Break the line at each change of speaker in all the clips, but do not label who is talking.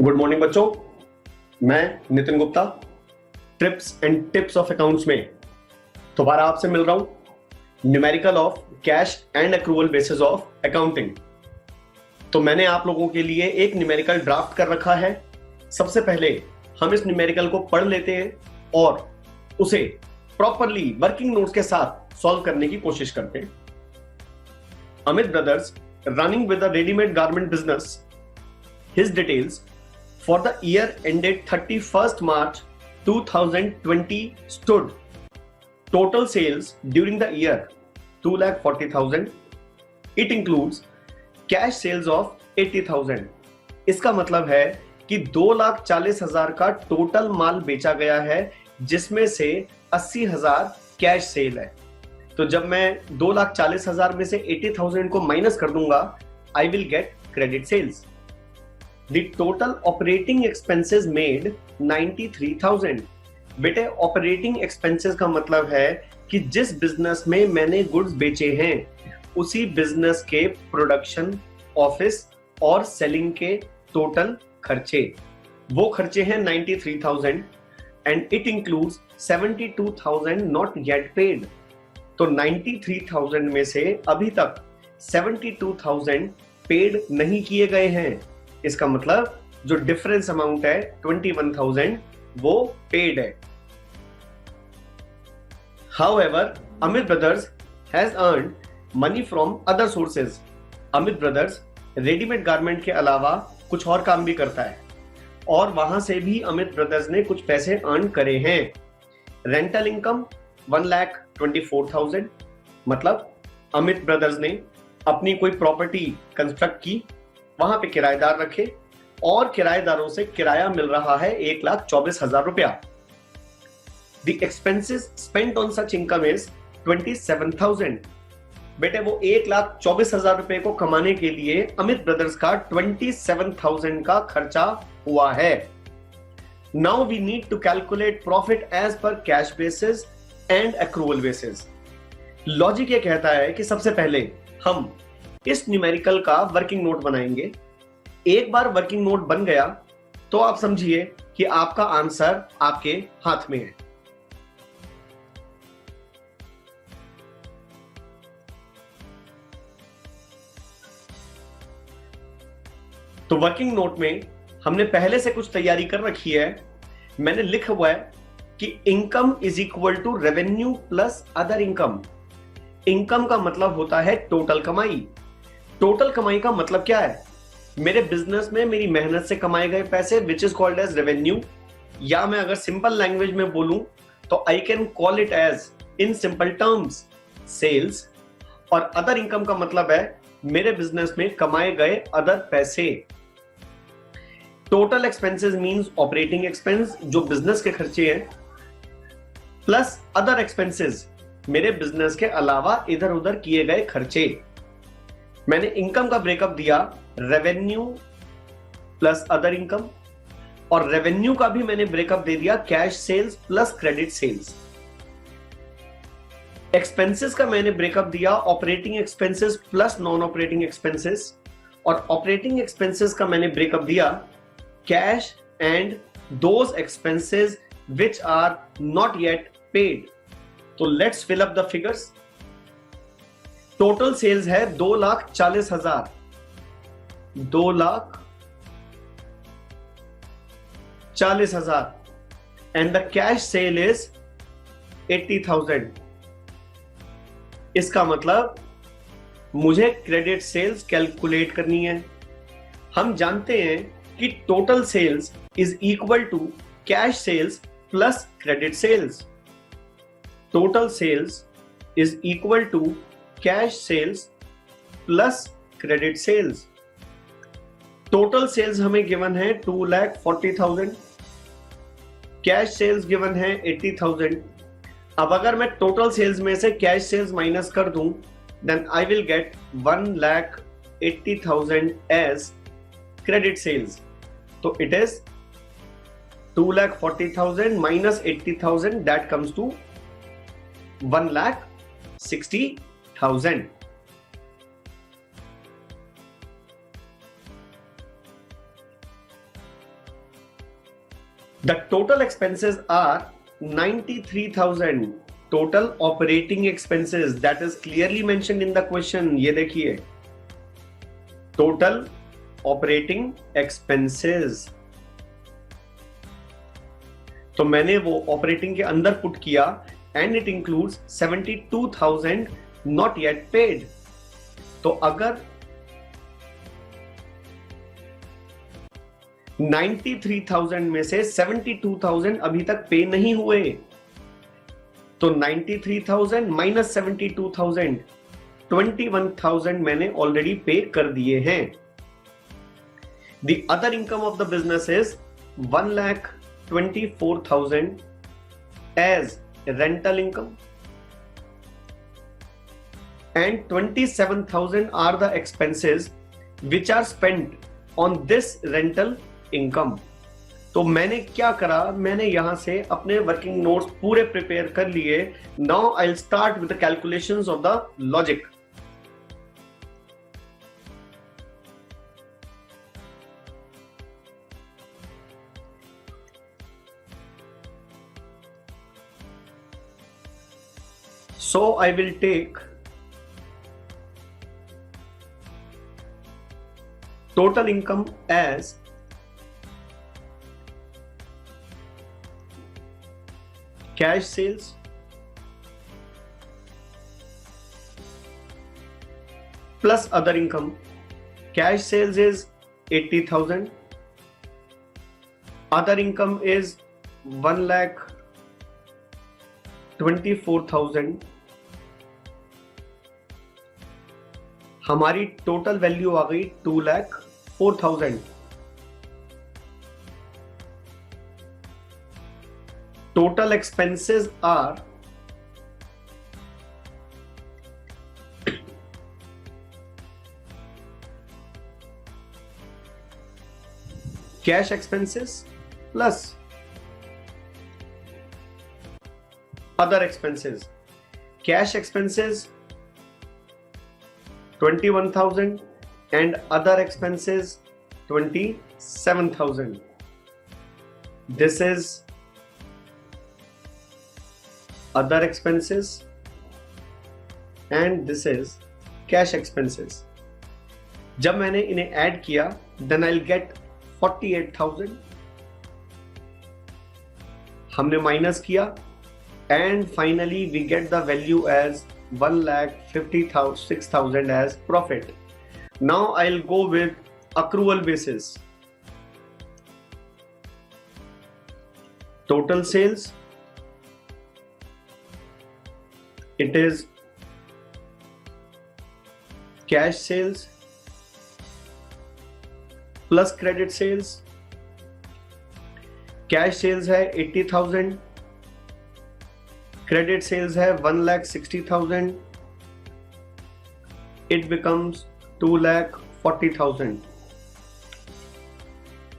Good morning बच्चों, मैं Nitin Gupta trips and tips of accounts में दोबारा आपसे मिल रहा हूं। Numerical of cash and accrual basis of accounting. तो मैंने आप लोगों के लिए एक न्यूमेरिकल ड्राफ्ट कर रखा है। सबसे पहले हम इस न्यूमेरिकल को पढ़ लेते हैं और उसे प्रॉपरली वर्किंग नोट्स के साथ सॉल्व करने की कोशिश करते हैं। Amit brothers running with a readymade garment business, his details for the year ended 31st March 2020 stood total sales during the year 2,40,000. It includes cash sales of 80,000. इसका मतलब है कि 2,40,000 का टोटल माल बेचा गया है, जिसमें से 80,000 कैश सेल है। तो जब मैं 2,40,000 में से 80,000 को माइनस कर दूंगा, I will get credit sales. The total operating expenses made 93,000. बेटे ऑपरेटिंग एक्सपेंसेस का मतलब है कि जिस बिजनेस में मैंने गुड्स बेचे हैं उसी बिजनेस के प्रोडक्शन, ऑफिस और सेलिंग के टोटल खर्चे, वो खर्चे हैं 93,000 and it includes 72,000 not yet paid. तो 93,000 में से अभी तक 72,000 पेड नहीं किए गए हैं। इसका मतलब जो डिफरेंस अमाउंट है 21,000 वो पेड है। However, Amit Brothers has earned money from other sources. Amit Brothers readymade garment के अलावा कुछ और काम भी करता है और वहां से भी अमित ब्रदर्स ने कुछ पैसे अर्न करे हैं। रेंटल इनकम 1,24,000, मतलब अमित ब्रदर्स ने अपनी कोई प्रॉपर्टी कंस्ट्रक्ट की, वहां पे किराएदार रखे और किराएदारों से किराया मिल रहा है 1,24,000 रुपया। The expenses spent on such income is 27,000। बेटे वो 1,24,000 रुपए को कमाने के लिए अमित ब्रदर्स का 27,000 का खर्चा हुआ है। Now we need to calculate profit as per cash basis and accrual basis. Logic ये कहता है कि सबसे पहले हम इस न्यूमेरिकल का वर्किंग नोट बनाएंगे। एक बार वर्किंग नोट बन गया तो आप समझिए कि आपका आंसर आपके हाथ में है। तो वर्किंग नोट में हमने पहले से कुछ तैयारी कर रखी है। मैंने लिखा हुआ है कि income is equal to revenue plus other income. Income का मतलब होता है टोटल कमाई। टोटल कमाई का मतलब क्या है? मेरे बिजनेस में मेरी मेहनत से कमाए गए पैसे, which is called as revenue, या मैं अगर सिंपल लैंग्वेज में बोलूं तो I can call it as in simple terms sales. और अदर इनकम का मतलब है मेरे बिजनेस में कमाए गए अदर पैसे। Total expenses means operating expense, जो बिजनेस के खर्चे हैं, प्लस अदर एक्सपेंसेस, मेरे बिजनेस के अलावा इधर उधर किए गए खर्चे। मैंने इनकम का ब्रेकअप दिया रेवेन्यू प्लस अदर इनकम, और रेवेन्यू का भी मैंने ब्रेकअप दे दिया cash sales plus credit sales. Expenses का मैंने ब्रेकअप दिया operating expenses plus non operating expenses, और ऑपरेटिंग एक्सपेंसेस का मैंने ब्रेकअप दिया cash and those expenses which are not yet paid. तो let's fill up the figures. Total sales है 2,40,000, 2,40,000 and the cash sale is 80,000। इसका मतलब मुझे क्रेडिट सेल्स कैलकुलेट करनी है। हम जानते हैं कि total sales is equal to cash sales plus credit sales. Total sales is equal to cash sales plus credit sales. Total sales हमें गिवन है 2,40,000, कैश सेल्स गिवन है 80,000। अब अगर मैं टोटल सेल्स में से कैश सेल्स माइनस कर दूं, then I will get 1,80,000 as credit sales. तो it is 2,40,000 minus 80,000, that comes to 1,60,000. The total expenses are 93,000. Total operating expenses, that is clearly mentioned in the question. ये देखिए, total operating expenses. तो मैंने वो operating के अंदर put किया and it includes 72,000 not yet paid. तो अगर 93,000 में से 72,000 अभी तक पे नहीं हुए, तो 93,000 माइनस 72,000, 21,000 मैंने ऑलरेडी पे कर दिए हैं. The other income of the business is 1,24,000 as rental income and 27,000 are the expenses which are spent on this rental income. तो मैंने क्या करा, मैंने यहां से अपने वर्किंग नोट्स पूरे प्रिपेयर कर लिए. Now I will start with the calculations of the logic. So I will take total income as cash sales plus other income. Cash sales is 80,000. Other income is 1,24,000. हमारी total value आ गई 2,04,000. Total expenses are cash expenses plus other expenses. Cash expenses 21,000 and other expenses 27,000. This is other expenses and this is cash expenses. जब मैंने इन्हें add किया then I'll get 48,000. हमने minus किया and finally we get the value as 1,56,000 as profit. Now I'll go with accrual basis. Total sales, it is cash sales plus credit sales. Cash sales है 80,000, credit sales है 1,60,000. It becomes 2,40,000.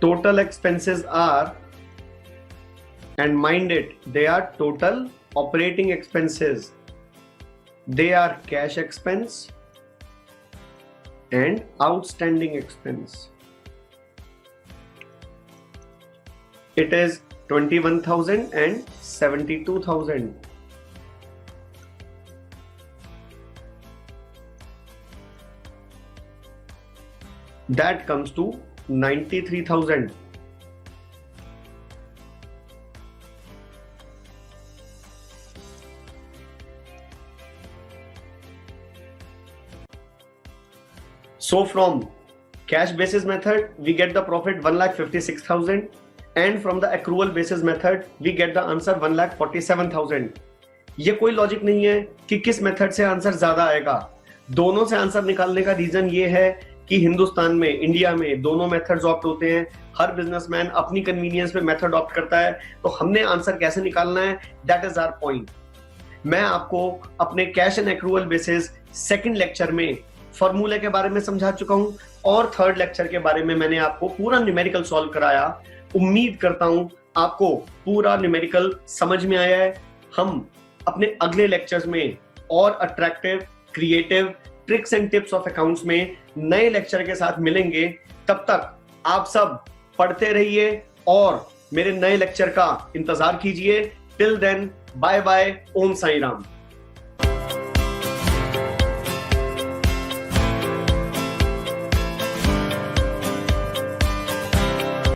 Total expenses are, and mind it, they are total operating expenses. They are cash expense and outstanding expense. It is 21,000 and 72,000. That comes to 93,000. So from cash basis method we get the profit 1,56,000 and from the accrual basis method we get the answer 1,47,000. ये कोई logic नहीं है कि किस method से answer ज्यादा आएगा. दोनों से आंसर निकालने का रीजन ये है कि हिंदुस्तान में, इंडिया में दोनों मेथड्स ऑप्ट होते हैं. हर बिजनेसमैन अपनी कन्वीनियंस पे मेथड ऑप्ट करता है. तो हमने आंसर कैसे निकालना है, दैट इज आवर पॉइंट. मैं आपको अपने cash and accrual basis second lecture में फॉर्मूले के बारे में समझा चुका हूं और थर्ड लेक्चर के बारे में मैंने आपको पूरा न्यूमेरिकल सॉल्व कराया. उम्मीद करता हूं आपको पूरा न्यूमेरिकल समझ में आया है. हम अपने अगले लेक्चर्स में और attractive, creative tricks and tips of accounts में नए लेक्चर के साथ मिलेंगे. तब तक आप सब पढ़ते रहिए और मेरे नए लेक्चर का इंतजार कीजिए। टिल देन, बाय बाय, ओम साई राम।